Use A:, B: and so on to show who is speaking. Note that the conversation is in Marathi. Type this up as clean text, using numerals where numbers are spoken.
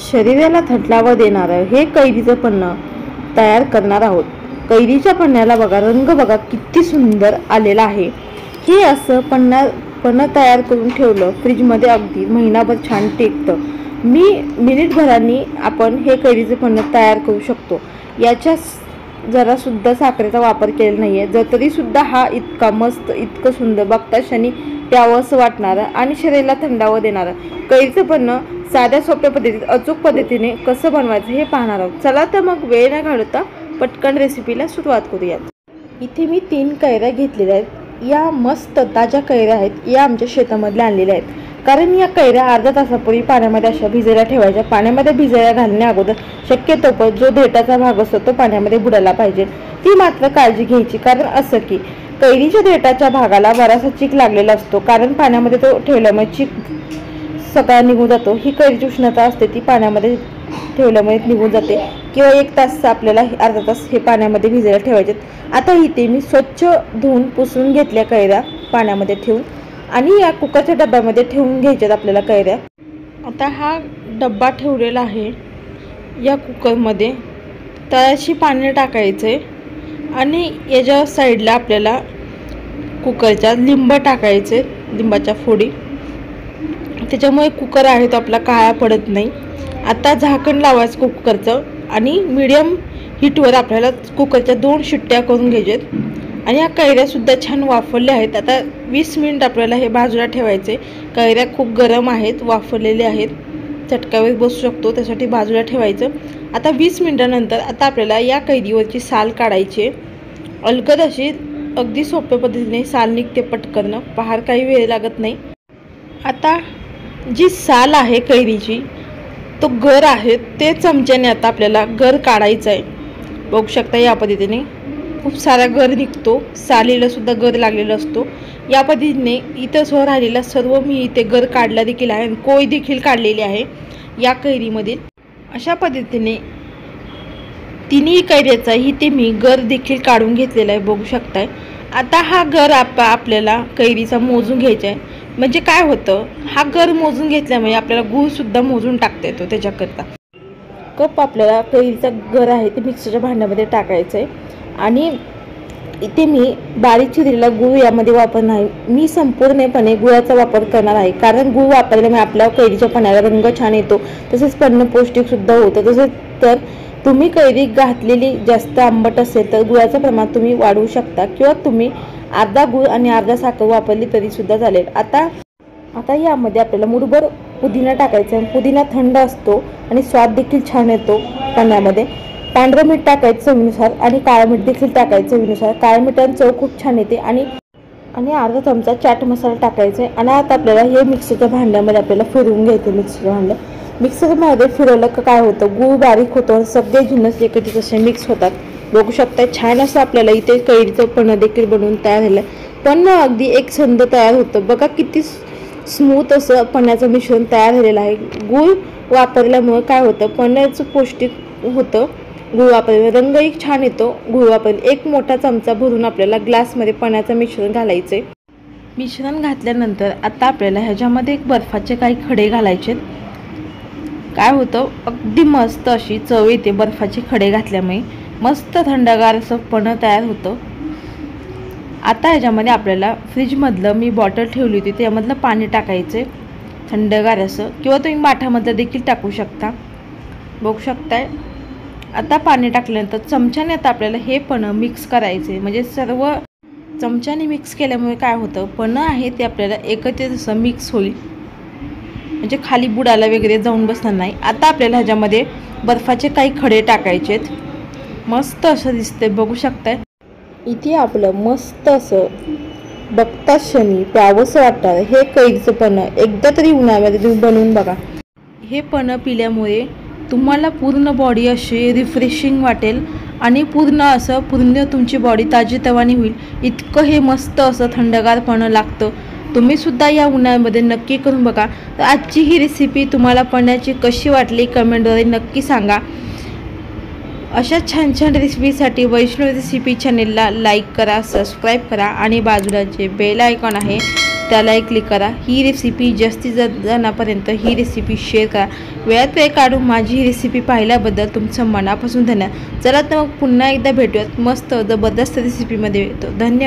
A: शरीराला थंडावा देणारं हे कैरीचं पन्हं तयार करणार आहोत। कैरीच्या पन्ह्याला बघा, रंग बघा किती सुंदर आलेला आहे। हे असं पन्हं तयार करून ठेवलं फ्रीजमध्ये अगदी महिनाभर छान टिकतं। मिनिटभरांनी आपण हे कैरीचं पन्हं तयार करू शकतो। याच्या जरा सुद्धा साखरेचा वापर केलेला नाहीये, तरी सुद्धा हा इतका मस्त, इतकं सुंदर, बघता क्षणी प्यावं असं वाटणारं आणि शरीराला थंडावा देणारं कैरीचं पन्हं साध्या सोप्या पद्धतीत अचूक पद्धतीने कसं बनवायचं हे पाहणार आहोत। चला तर मग वेळ न घालवता पटकन रेसिपीला सुरुवात करूयात। इथे मी 3 कैऱ्या घेतलेल्या आहेत। या मस्त ताज्या कैऱ्या आहेत। या आमच्या शेतामधल्या आणलेल्या आहेत। कारण या कैऱ्या अर्धा तासापूर्वी पाण्यामध्ये अशा भिजायला ठेवायच्या। पाण्यामध्ये भिजायला घालण्या अगोदर शक्यतो जो देठाचा भाग असतो तो पाण्यामध्ये बुडायला पाहिजे, ती मात्र काळजी घ्यायची। कारण असं की कैरीच्या देठाच्या भागाला बराचसा चीक लागलेला असतो, कारण पाण्यामध्ये तो ठेवल्यामुळे चीक सगळा निघून जातो। ही कैरीची उष्णता असते ती पाण्यामध्ये ठेवल्यामुळे निघून जाते, किंवा 1 तास आपल्याला अर्धा तास हे पाण्यामध्ये भिजायला ठेवायचे। आता इथे मी स्वच्छ धुवून पुसून घेतल्या कैऱ्या पाण्यामध्ये ठेवून, आणि या कुकरच्या डब्यामध्ये ठेवून घ्यायच्यात आपल्याला कैऱ्या। आता हा डब्बा ठेवलेला आहे या कुकरमध्ये, तळाशी पाणी टाकायचे आणि याच्या साईडला आपल्याला कुकरच्या लिंब टाकायचे, लिंबाच्या फोडी, त्याच्यामुळे कुकर आहे तो आपला काळा पडत नाही। आता झाकण लावायचं कुकरचं आणि मीडियम हीटवर आपल्याला कुकरच्या 2 शिट्ट्या करून घ्यायच्यात। आणि या कैऱ्या सुद्धा छान वाफरल्या आहेत। आता 20 मिनिट आपल्याला हे बाजूला ठेवायचे। कैऱ्या खूप गरम आहेत, वाफरलेले आहेत, चटकावर बसू शकतो, त्यासाठी बाजूला ठेवायचं। आता 20 मिनिटानंतर आता आपल्याला या कैरीवरची साल काढायची। अलगद अशी अगदी सोप्या पद्धतीने साल निघते पटकन, फार काही वेळ लागत नाही। आता जी साल आहे कैरीची, तो गर आहे, ते चमच्याने आता आपल्याला गर काढायचा आहे। बघू शकता या पद्धतीने खूप सारा गर निघतो, सालीला सुद्धा गर लागलेला असतो। या पद्धतीने इथं राहिलेला सर्व मी इथे गर काढला देखील आहे आणि कोय देखील काढलेली आहे या कैरीमधील। अशा पद्धतीने तिन्ही कैऱ्याचा इथे मी गर देखील काढून घेतलेला आहे, बघू शकताय। आता हा गर आपल्याला कैरीचा मोजून घ्यायचा आहे। म्हणजे काय होतं, हा गर मोजून घेतल्यामुळे आपल्याला गूळ सुद्धा मोजून टाकता येतो। त्याच्याकरता कप आपल्याला कैरीचा गर आहे ते मिक्सरच्या भांड्यामध्ये टाकायचं आहे। आणि इथे मी बारीक चिरलेला गूळ यामध्ये वापरणार आहे। मी संपूर्णपणे गुळाचा वापर करणार आहे, कारण गूळ वापरल्यामुळे आपल्या कैरीच्या पन्ह्याला रंग छान येतो, तसेच पन्हं पौष्टिक सुद्धा होतं। तसेच तर तुम्ही कैरी घातलेली जास्त आंबट असेल तर गुळाचं प्रमाण तुम्ही वाढवू शकता, किंवा तुम्ही अर्धा गूळ आणि अर्धा साखर वापरली तरी सुद्धा चालेल। आता यामध्ये आपल्याला मुठभर पुदिना टाकायचा आहे। पुदिना थंड असतो आणि स्वाद देखील छान येतो पन्ह्यामध्ये। पांढरं मीठ टाकायचं चवीनुसार आणि काळं मीठ देखील टाकायचं चवीनुसार। काळ्या मिठाने चव खूप छान येते। आणि अर्धा चमचा चाट मसाला टाकायचा आहे। आणि आता आपल्याला हे मिक्सरच्या भांड्यामध्ये आपल्याला फिरवून घ्यायचं। मिक्सरमध्ये फिरवलं का काय होतं, गूळ बारीक होतो, सगळे जिन्नस एकत्रित असे मिक्स होतात। बघू शकता छान असं आपल्याला इथे कैरीचं पन्हं देखील बनवून तयार झालं। पन्हं अगदी एकसंध तयार होतं, बघा किती स्मूथ असं पन्ह्याचं मिश्रण तयार झालेलं आहे। गूळ वापरल्यामुळे काय होतं, पन्ह्याचं पौष्टिक होतं। गूळ वापरल्यामुळे रंगही छान येतो। गूळ वापरले 1 मोठा चमचा भरून आपल्याला ग्लासमध्ये पन्ह्याचं मिश्रण घालायचे। मिश्रण घातल्यानंतर आता आपल्याला ह्याच्यामध्ये बर्फाचे काही खडे घालायचे। काय होतं, अगदी मस्त अशी चव येते बर्फाचे खडे घातल्यामुळे। मस्त थंडगार असं पन्हं तयार होतं। आता ह्याच्यामध्ये आपल्याला फ्रीजमधलं मी बॉटल ठेवली होती त्यामधलं पाणी टाकायचं थंडगार असं, किंवा तुम्ही माठामधलं देखील टाकू शकता, बघू शकताय। आता पाणी टाकल्यानंतर चमच्याने आता आपल्याला हे पन्हं मिक्स करायचे। म्हणजे सर्व चमच्याने मिक्स केल्यामुळे काय होतं, पन्हं आहे ते आपल्याला एकत्रित असं मिक्स होईल, म्हणजे खाली बुडाला वगैरे जाऊन बसणार नाही। आता आपल्याला ह्याच्यामध्ये बर्फाचे काही खडे टाकायचे। मस्त असं दिसतंय, बघू शकताय। इथे आपलं मस्त असं बघता क्षणी प्यावंसं वाटतं हे कैरीचं पन्हं एकदा तरी उन्हाळ्यामध्ये तुम्ही बनवून बघा। हे पन्हं पिल्यामुळे तुम्हाला पूर्ण बॉडी अशी रिफ्रेशिंग वाटेल आणि पूर्ण तुमची बॉडी ताजीतवानी होईल। इतकं हे मस्त असं थंडगार पन्हं लागतं। तुम्ही सुद्धा या उन्हाळ्यामध्ये नक्की करून बघा। तर आजची ही रेसिपी तुम्हाला पन्ह्याची कशी वाटली कमेंटद्वारे नक्की सांगा। अशा छान छान रेसिपीसाठी वैष्णव रेसिपी चॅनेलला लाईक करा, सबस्क्राईब करा आणि बाजूला जे बेल आयकॉन आहे त्याला एक क्लिक करा। ही रेसिपी जास्तीत जणांपर्यंत ही रेसिपी शेअर करा। वेळात वेळ काढून माझी ही रेसिपी पाहिल्याबद्दल तुमचं मनापासून धन्यवाद। चला तर मग पुन्हा एकदा भेटूयात मस्त जबरदस्त रेसिपीमध्ये। धन्यवाद।